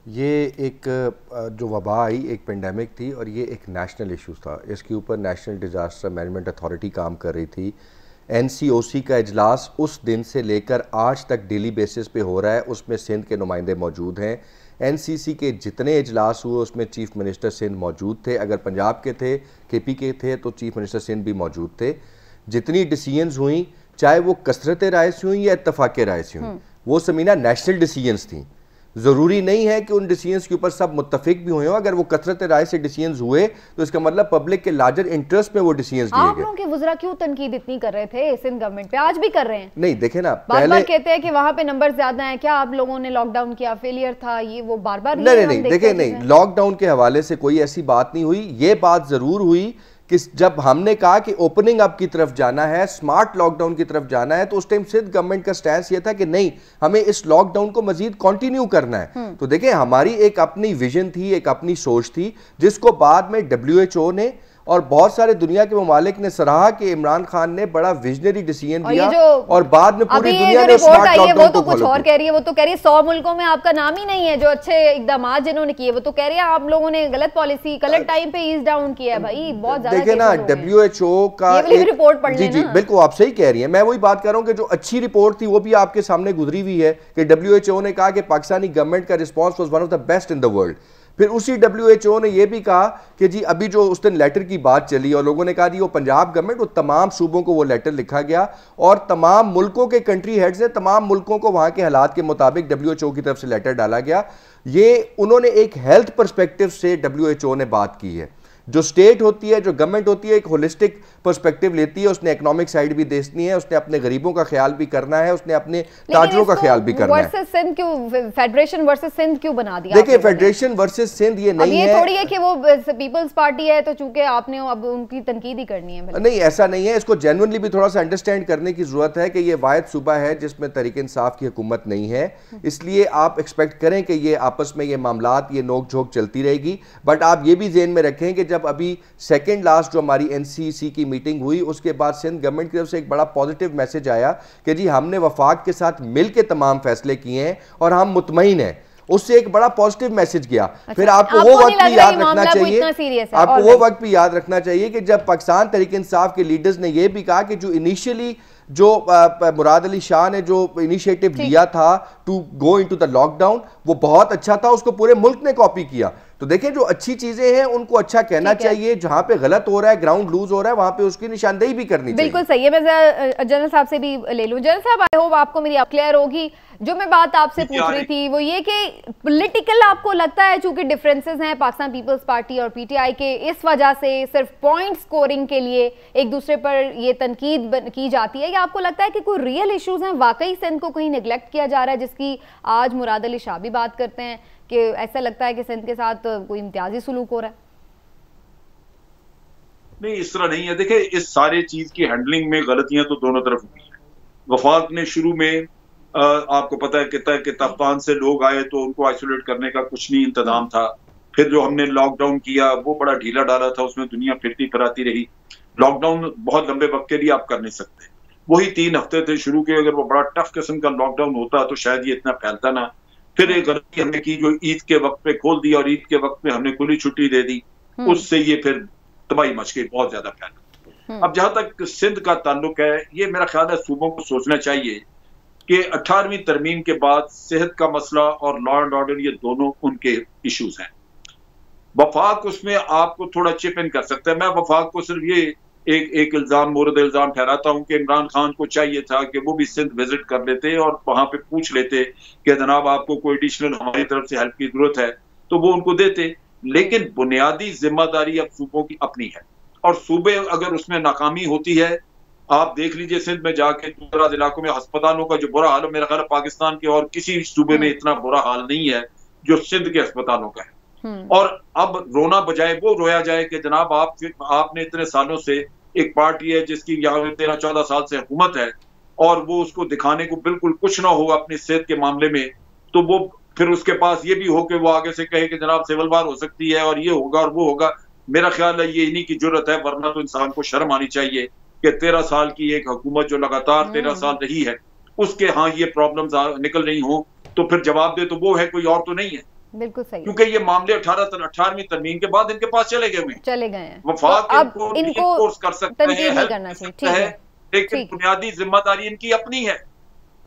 ये एक जो वबा आई, एक पेंडेमिक थी और ये एक नेशनल इशू था। इसके ऊपर नेशनल डिज़ास्टर मैनेजमेंट अथॉरिटी काम कर रही थी। NCOC का इजलास उस दिन से लेकर आज तक डेली बेसिस पे हो रहा है, उसमें सिंध के नुमाइंदे मौजूद हैं। NCC के जितने इजलास हुए उसमें चीफ मिनिस्टर सिंध मौजूद थे। अगर पंजाब के थे, KP के थे, तो चीफ मिनिस्टर सिंध भी मौजूद थे। जितनी डिसीजंस हुई, चाहे वो कसरत राय से हुई या इत्तफाक राय से हुई, वो समीना नेशनल डिसीजंस थी। ज़रूरी नहीं है कि उन डिसीजंस के ऊपर सब मुत्तफिक भी हुए हो। अगर वो कसरत राय से डिसीजंस हुए तो इसका मतलब पब्लिक के लार्जर इंटरेस्ट में वो डिसीजंस लिए गए। आप लोगों के वज़रा क्यों तनकीद इतनी कर रहे थे सिंध गवर्नमेंट पे, आज भी कर रहे हैं? नहीं, देखे ना, बार-बार कहते हैं कि वहां पे नंबर ज्यादा हैं, क्या आप लोगों ने लॉकडाउन किया, फेलियर था, ये वो बार-बार नहीं, देखे नहीं, लॉकडाउन के हवाले से कोई ऐसी बात नहीं हुई। ये बात जरूर हुई कि जब हमने कहा कि ओपनिंग अप की तरफ जाना है, स्मार्ट लॉकडाउन की तरफ जाना है, तो उस टाइम सिंध गवर्नमेंट का स्टैंस ये था कि नहीं, हमें इस लॉकडाउन को मजीद कंटिन्यू करना है। तो देखें, हमारी एक अपनी विजन थी, एक अपनी सोच थी, जिसको बाद में WHO ने और बहुत सारे दुनिया के ममालिक ने सराहा कि इमरान खान ने बड़ा विजनरी डिसीजन लिया और बाद में पूरी दुनिया ने स्मार्ट लॉकडाउन को कुछ और कह रही है। वो तो कह रही है 100 मुल्कों में आपका नाम ही नहीं है जो अच्छे इकदाम जिन्होंने किए। वो तो कह रही है आप लोगों ने गलत पॉलिसी गलत टाइम पे ईज डाउन किया है। भाई बहुत ज्यादा देखिए ना, WHO का रिपोर्ट पढ़ लेना। जी बिल्कुल, आप सही कह रही हैं। मैं वही बात कर रहा हूँ कि जो अच्छी रिपोर्ट थी वो भी आपके सामने गुजरी हुई है कि WHO ने कहा कि पाकिस्तानी गवर्नमेंट का response was one of the best in the world. फिर उसी WHO ने यह भी कहा कि जी अभी जो उस दिन लेटर की बात चली और लोगों ने कहा जी वो पंजाब गवर्नमेंट, वो तमाम सूबों को वो लेटर लिखा गया और तमाम मुल्कों के कंट्री हेड्स ने तमाम मुल्कों को वहां के हालात के मुताबिक WHO की तरफ से लेटर डाला गया। ये उन्होंने एक हेल्थ पर्सपेक्टिव से WHO ने बात की है। जो स्टेट होती है, जो गवर्नमेंट होती है, एक होलिस्टिक पर्सपेक्टिव लेती है। उसने इकोनॉमिक साइड भी देखनी है, उसने अपने गरीबों का ख्याल भी करना है, उसने अपने ताजरों का ख्याल भी करना है। सिंध क्यों, फेडरेशन वर्सेस सिंध क्यों बना दिया? देखिए, फेडरेशन वर्सेस सिंध ये नहीं है, ये थोड़ी है कि वो पीपल्स पार्टी है तो चूंकि आपने अब उनकी तनकीद ही करनी है। नहीं, ऐसा नहीं है। इसको जेन्युइनली भी थोड़ा सा अंडरस्टैंड करने की जरूरत है कि ये वाहिद सूबा है जिसमें तहरीक इंसाफ की हुकूमत नहीं है। इसलिए आप एक्सपेक्ट करें कि ये आपस में ये मामलात, ये नोक झोंक चलती रहेगी। बट आप ये भी ज़हन में रखें कि जब अभी सेकेंड लास्ट जो हमारी NCC की मीटिंग हुई, उसके बाद सिंध गवर्नमेंट की तरफ से एक बड़ा पॉजिटिव मैसेज आया कि जी हमने वफाक के साथ मिलकर तमाम फैसले किए हैं और हम मुतमईन हैं। उससे एक बड़ा पॉजिटिव मैसेज गया। फिर आपको वो वक्त भी याद रखना चाहिए, आपको वो वक्त भी याद रखना चाहिए कि जब पाकिस्तान तहरीक इंसाफ के लीडर्स ने यह भी कहा कि जो इनिशियली जो मुराद अली शाह ने जो इनिशिएटिव लिया था to go into the lockdown, वो बहुत अच्छा था, उसको पूरे मुल्क ने कॉपी किया। तो देखें, जो अच्छी चीजें हैं उनको अच्छा कहना चाहिए, जहां पे गलत हो रहा है, ग्राउंड लूज हो रहा है, वहां पे उसकी निशानदेही भी करनी चाहिए। बिल्कुल सही है। मैं जनरल साहब से भी ले लूं। जनरल साहब, आई होप आपको मेरी क्लियर होगी। जो मैं बात आपसे पूछ रही थी वो ये कि पॉलिटिकल आपको लगता है चूंकि डिफरेंसेस हैं पाकिस्तान पीपल्स पार्टी और PTI के, इस वजह से सिर्फ पॉइंट स्कोरिंग के लिए एक दूसरे पर ये तनकीद की जाती है, या आपको लगता है कि कोई रियल इश्यूज हैं, वाकई सिंध को कहीं नेग्लेक्ट किया जा रहा है, जिसकी आज मुराद अली शाह भी बात करते हैं कि ऐसा लगता है कि सिंध के साथ कोई इम्तियाजी सुलूक हो रहा है? नहीं, इस तरह नहीं है। देखिए, इस सारे चीज की हैंडलिंग में गलतियां तो दोनों तरफ हुई हैं। वफाक ने शुरू में आपको पता है कि ताफ्तान से लोग आए तो उनको आइसोलेट करने का कुछ नहीं इंतजाम था। फिर जो हमने लॉकडाउन किया वो बड़ा ढीला डाला था, उसमें दुनिया फिरती फिराती रही। लॉकडाउन बहुत लंबे वक्त के लिए आप कर नहीं सकते। वही 3 हफ्ते थे शुरू के, अगर वो बड़ा टफ किस्म का लॉकडाउन होता तो शायद ये इतना फैलता ना। फिर एक गलती हमने की जो ईद के वक्त पे खोल दिया और ईद के वक्त पे हमने खुली छुट्टी दे दी, उससे ये फिर तबाही मच गई, बहुत ज्यादा फैला। अब जहां तक सिंध का ताल्लुक है, ये मेरा ख्याल है सूबों को सोचना चाहिए कि 18वीं तरमीम के बाद सेहत का मसला और लॉ एंड ऑर्डर ये दोनों उनके इश्यूज हैं। वफाक उसमें आपको थोड़ा चिप इन कर सकता है। मैं वफाक को सिर्फ ये एक इल्जाम, मोरद इल्जाम ठहराता हूं कि इमरान खान को चाहिए था कि वो भी सिंध विजिट कर लेते और वहां पे पूछ लेते कि जनाब आपको कोई एडिशनल हमारी तरफ से हेल्प की जरूरत है तो वो उनको देते। लेकिन बुनियादी जिम्मेदारी अब सूबों की अपनी है, और सूबे अगर उसमें नाकामी होती है, आप देख लीजिए सिंध में जाके दूसरा इलाकों में अस्पतालों का जो बुरा हाल है, मेरा ख्याल पाकिस्तान के और किसी सूबे में इतना बुरा हाल नहीं है जो सिंध के अस्पतालों का है। और अब रोना बजाय वो रोया जाए कि जनाब आपने इतने सालों से एक पार्टी है जिसकी यहाँ 13-14 साल से हुकूमत है और वो उसको दिखाने को बिल्कुल कुछ ना हो अपनी सेहत के मामले में, तो वो फिर उसके पास ये भी हो कि वो आगे से कहे कि जनाब सिविल वार हो सकती है और ये होगा और वो होगा। मेरा ख्याल है ये इन्हीं की जरूरत है, वरना तो इंसान को शर्म आनी चाहिए कि 13 साल की एक हुकूमत जो लगातार 13 साल रही है उसके हाँ ये प्रॉब्लम्स निकल रही हो तो फिर जवाब दे तो वो है, कोई और तो नहीं है। बिल्कुल सही, क्योंकि ये मामले 18वीं तरमीम के बाद इनके पास चले गए हैं। वफाक तो अब इनको कर सकते हैं, हेल्प कर सकते हैं, लेकिन बुनियादी जिम्मेदारी इनकी अपनी है।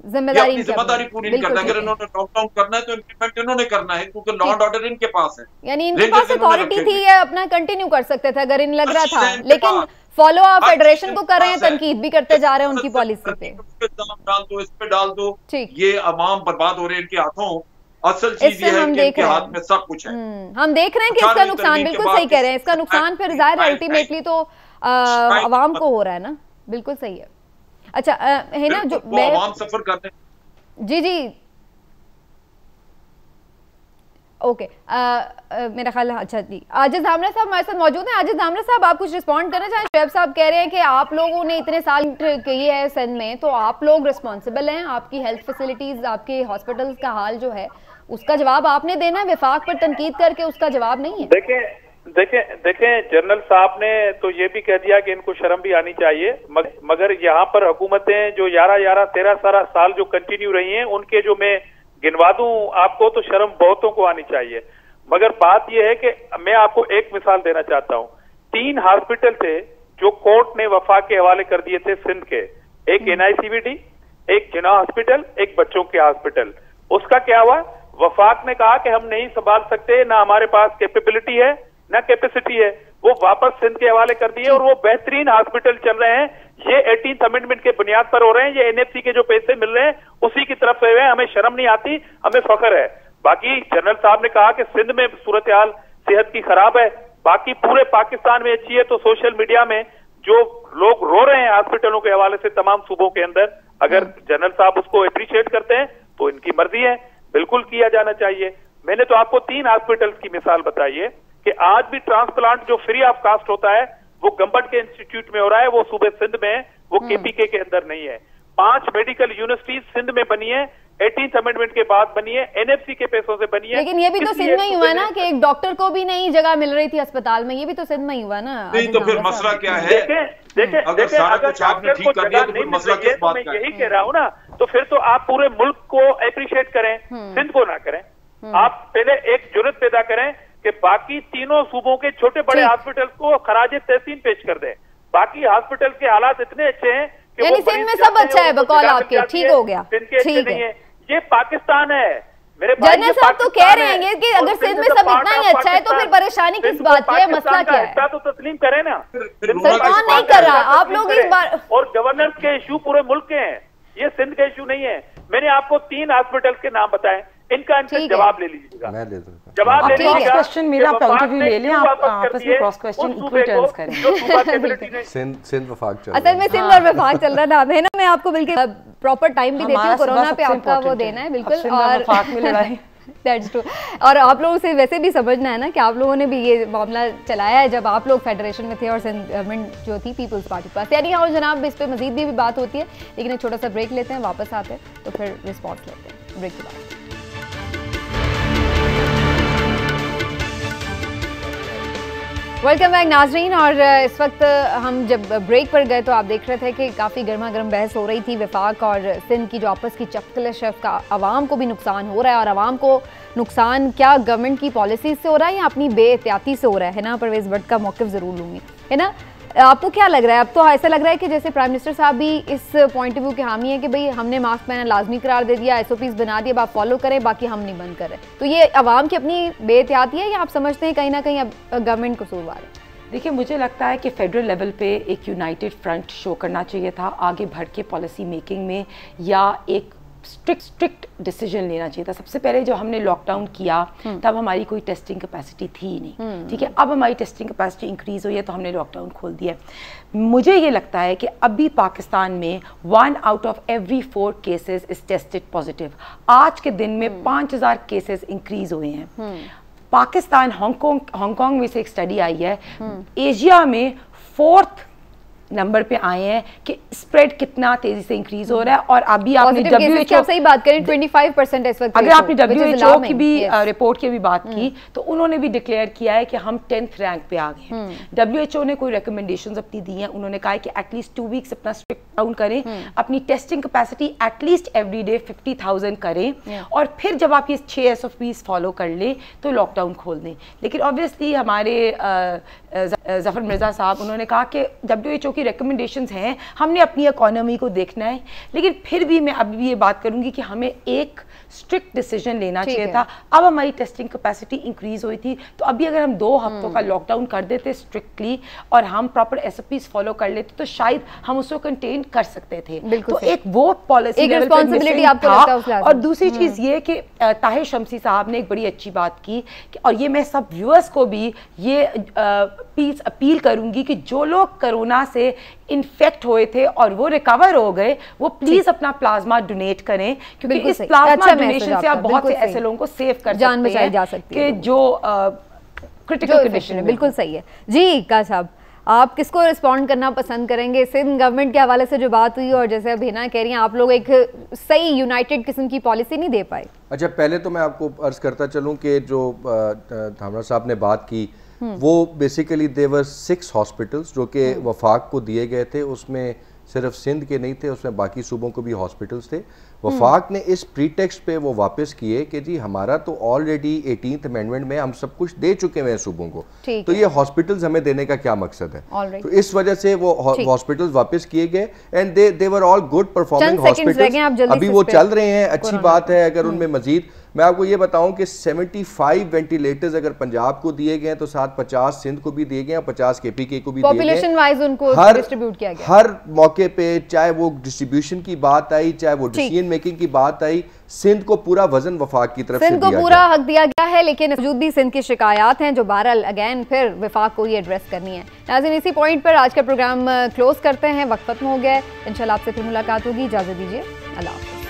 जिम्मेदारी पूरी नहीं करना। अगर इन्होंने लॉकडाउन करना है तो इम्प्लीमेंट इन्होंने करना है, क्योंकि लॉ एंड ऑर्डर इनके पास है। यानी इनके पास अथॉरिटी थी, ये अपना कंटिन्यू कर सकते थे अगर इन लग रहा था, लेकिन फॉलो आप फेडरेशन को कर रहे हैं, तनकीद भी करते जा रहे हैं उनकी पॉलिसी पे। डाल दो, इस पे डाल दो, ये अवाम बर्बाद हो रहे हैं इनके हाथों। असल चीज ये है कि इनके हाथ में सब कुछ है। हम देख रहे हैं कि इसका नुकसान, बिल्कुल सही कह रहे हैं, इसका नुकसान फिर जाहिर है अल्टीमेटली तो अवाम को हो रहा है ना। बिल्कुल सही है। अच्छा है ना, जो अवाम सफर करते हैं। जी ओके, मेरा ख्याल है। अच्छा जी, आजिज धामरा साहब हमारे साथ मौजूद हैं। आजिज धामरा साहब, आप कुछ रिस्पॉन्ड करना चाहें? शुएब साहब कह रहे हैं कि आप लोगों ने इतने साल किए हैं सिंध में, तो आप लोग रिस्पॉन्सिबल हैं, आपकी हेल्थ फैसिलिटीज, आपके हॉस्पिटल्स का हाल जो है उसका जवाब आपने देना है, विफाक पर तनकीद करके उसका जवाब नहीं है। देखें जनरल साहब ने तो ये भी कह दिया कि इनको शर्म भी आनी चाहिए, मगर यहाँ पर हुकूमतें जो 11-13 साल जो कंटिन्यू रही हैं, उनके जो मैं गिनवा दूं आपको तो शर्म बहुतों को आनी चाहिए। मगर बात यह है कि मैं आपको एक मिसाल देना चाहता हूं। 3 हॉस्पिटल थे जो कोर्ट ने वफाक के हवाले कर दिए थे सिंध के, एक NICVD, एक जिना हॉस्पिटल, एक बच्चों के हॉस्पिटल। उसका क्या हुआ? वफाक ने कहा कि हम नहीं संभाल सकते, ना हमारे पास कैपेबिलिटी है ना कैपेसिटी है, वो वापस सिंध के हवाले कर दिए और वो बेहतरीन हॉस्पिटल चल रहे हैं। ये 18th अमेंडमेंट के बुनियाद पर हो रहे हैं, ये NFC के जो पैसे मिल रहे हैं उसी की तरफ से हुए हैं। हमें शर्म नहीं आती, हमें फख्र है। बाकी जनरल साहब ने कहा कि सिंध में सूरत हाल सेहत की खराब है, बाकी पूरे पाकिस्तान में अच्छी है। तो सोशल मीडिया में जो लोग रो रहे हैं हॉस्पिटलों के हवाले से तमाम सूबों के अंदर, अगर जनरल साहब उसको अप्रिशिएट करते हैं तो इनकी मर्जी है, बिल्कुल किया जाना चाहिए। मैंने तो आपको 3 हॉस्पिटल्स की मिसाल बताई है कि आज भी ट्रांसप्लांट जो फ्री ऑफ कास्ट होता है वो गंबट के इंस्टीट्यूट में हो रहा है, वो सूबे सिंध में है, वो KPK के अंदर नहीं है। 5 मेडिकल यूनिवर्सिटीज सिंध में बनी है, 18th अमेंडमेंट के बाद बनी है, NFC के पैसों से बनी है। लेकिन ये भी तो सिंध में ही हुआ ना कि एक डॉक्टर को भी नहीं जगह मिल रही थी अस्पताल में, ये भी तो सिंध में ही हुआ ना। नहीं तो फिर मसला क्या है? अगर सारा कुछ आपने ठीक कर दिया तो फिर मसला किस बात का है? मैं यही कह रहा हूँ ना, तो फिर तो आप पूरे मुल्क को अप्रिशिएट करें, सिंध को ना करें। आप पहले एक जुर्रत पैदा करें कि बाकी तीनों सूबों के छोटे बड़े हॉस्पिटल्स को खराज तहसीन पेश कर दें। बाकी हॉस्पिटल के हालात इतने अच्छे हैं कि यानी सिंध में सब अच्छा है, बकौल आपके, ठीक हो गया, ठीक है। ये पाकिस्तान है मेरे भाई। जनरल साहब तो कह रहे हैं कि अगर सिंध में सब इतना ही अच्छा है तो फिर परेशानी किस बात की है, मसला क्या है? तो तस्लीम करें ना, सरकार नहीं कर रहा, आप लोग इस बार। और गवर्नेंस के इशू पूरे मुल्क के हैं, ये सिंध का इशू नहीं है। मैंने आपको 3 हॉस्पिटल के नाम बताए, इनका जवाब ले लीजिएगा। मैं ले दूंगा जवाब ले लीजिएगा। क्वेश्चन मेरा पॉइंट ऑफ व्यू ले लें, आप आपस में क्रॉस क्वेश्चन इक्वल टर्न्स करें। सिंध वफाक चल असल में सिंध और वफाक चल रहा नाम है ना। मैं आपको बिल्कुल प्रॉपर टाइम भी देती हूँ, कोरोना पे आपका वो देना है बिल्कुल। और दैट्स ट्रू। और आप लोगों से वैसे भी समझना है ना कि आप लोगों ने भी ये मामला चलाया है जब आप लोग फेडरेशन में थे और सिंध गवर्नमेंट जो थी पीपल्स पार्टी के पास। यानी हाँ जनाब, इस पर मजीद भी बात होती है, लेकिन एक छोटा सा ब्रेक लेते हैं, वापस आते हैं तो फिर रिस्पॉन्स लेते हैं ब्रेक के बाद। वेलकम बैक नाजरीन। और इस वक्त हम जब ब्रेक पर गए तो आप देख रहे थे कि काफ़ी गर्मा गर्म बहस हो रही थी विफाक और सिंध की, जो आपस की चपकलिश है उसका आवाम को भी नुकसान हो रहा है। और आवाम को नुकसान क्या गवर्नमेंट की पॉलिसी से हो रहा है या अपनी बेएहतियाती से हो रहा है ना? परवेज़ भट्ट का मौक़िफ़ ज़रूर लूँगी, है ना। आपको क्या लग रहा है? अब तो ऐसा लग रहा है कि जैसे प्राइम मिनिस्टर साहब भी इस पॉइंट ऑफ व्यू के हामी है कि भाई हमने मास्क पहनना लाजमी करार दे दिया, SOPs बना दिया, आप फॉलो करें, बाकी हम नहीं बंद कर रहे। तो ये आवाम की अपनी बेहतियाती है या आप समझते हैं कहीं ना कहीं अब गवर्नमेंट कसूरवार है? देखिए, मुझे लगता है कि फेडरल लेवल पे एक यूनाइटेड फ्रंट शो करना चाहिए था आगे बढ़ के पॉलिसी मेकिंग में, या एक स्ट्रिक्ट डिसीजन लेना चाहिए था। सबसे पहले जब हमने लॉकडाउन किया तब हमारी कोई टेस्टिंग कैपेसिटी थी ही नहीं, ठीक है। अब हमारी टेस्टिंग कैपेसिटी इंक्रीज हुई है तो हमने लॉकडाउन खोल दिया। मुझे ये लगता है कि अभी पाकिस्तान में 1 out of every 4 cases is tested positive. आज के दिन में 5000 केसेस इंक्रीज हुए हैं। पाकिस्तान हांगकांग में से एक स्टडी आई है, एशिया में 4th नंबर पे आए हैं कि स्प्रेड कितना तेजी से इंक्रीज हो रहा है। और अभी आपने WHO आप सही बात करें 25% इस वक्त, अगर आपने WHO की भी रिपोर्ट की भी बात की तो उन्होंने भी डिक्लेयर किया है कि हम 10th रैंक पे आ गए हैं। WHO ने कोई रिकमेंडेशंस अपनी दी हैं, उन्होंने कहा है कि एटलीस्ट 2 वीक्स अपना स्ट्रिक्ट डाउन करें, अपनी टेस्टिंग कैपेसिटी एटलीस्ट एवरीडे 50,000 करें, और फिर जब आप ये 6 SOPs फॉलो कर लें तो लॉकडाउन खोल दें। लेकिन ऑब्वियसली हमारे जफर मिर्जा साहब उन्होंने कहा कि WHO की रिकमेंडेशंस हैं, हमने अपनी इकोनॉमी को देखना है। लेकिन फिर भी मैं अभी भी ये बात करूंगी कि हमें एक स्ट्रिक्ट डिसीजन लेना चाहिए था। अब हमारी टेस्टिंग कैपेसिटी इंक्रीज हुई थी, तो अभी अगर हम 2 हफ्तों का लॉकडाउन कर देते स्ट्रिक्टली और हम प्रॉपर SOPs फॉलो कर लेते तो शायद हम उसको कंटेन कर सकते थे। तो एक वो पॉलिसी रिस्पांसिबिलिटी आपको लगता है। और दूसरी चीज ये कि ताहिर शमसी साहब ने एक बड़ी अच्छी बात की, और ये मैं सब व्यूअर्स को भी ये अपील करूंगी कि जो लोग कोरोना से इन्फेक्ट हुए थे और वो रिकवर हो गए, वो प्लीज अपना प्लाज्मा डोनेट करें, क्योंकि इस प्लाज्मा डोनेशन से आप बहुत से ऐसे लोगों को सेव कर जान बचाई जा सकती है कि जो क्रिटिकल कंडीशन है। बिल्कुल सही है जी। का साहब, आप किसको रिस्पॉन्ड करना पसंद करेंगे? सिंध गवर्नमेंट के हवाले से जो बात हुई और जैसे अभी ना कह रही हैं आप लोग एक सही यूनाइटेड किस्म की पॉलिसी नहीं दे पाए। अच्छा, पहले तो मैं आपको अर्ज करता चलूं कि जो धामरा साहब ने बात की वो बेसिकली देवर 6 हॉस्पिटल्स जो कि वफाक को दिए गए थे, उसमें सिर्फ सिंध के नहीं थे, उसमें बाकी सूबों को भी हॉस्पिटल्स थे। वफाक ने इस प्रीटेक्स्ट पे वो वापस किए कि जी हमारा तो ऑलरेडी 18th अमेंडमेंट में हम सब कुछ दे चुके हैं सूबों को, तो ये हॉस्पिटल्स हमें देने का क्या मकसद है। तो इस वजह से वो हॉस्पिटल्स वापस किए गए and they were all good performing hospitals, अभी वो चल रहे हैं, अच्छी बात है। अगर उनमें मजीद मैं आपको ये बताऊं कि 75 वेंटिलेटर्स अगर पंजाब को दिए गए तो साथ 50 सिंध को भी दिए गए, 50 KPK को भी दिए गए। पॉपुलेशन वाइज उनको डिस्ट्रीब्यूट किया गया। हर मौके पे चाहे वो डिस्ट्रीब्यूशन की बात आई, चाहे वो डिसीजन मेकिंग की बात आई, सिंध को पूरा वजन वफाक की तरफ से दिया गया। सिंध को पूरा हक दिया गया है, लेकिन वजूद भी सिंध की शिकायत हैं जो बहरहाल अगेन फिर वफाक को ही एड्रेस करनी है। नाज़रीन, इसी पॉइंट पर आज का प्रोग्राम क्लोज करते हैं, वक्त खत्म हो गया है। इंशाल्लाह आपसे फिर मुलाकात होगी, इजाजत दीजिए, अल्लाह हाफ़िज़।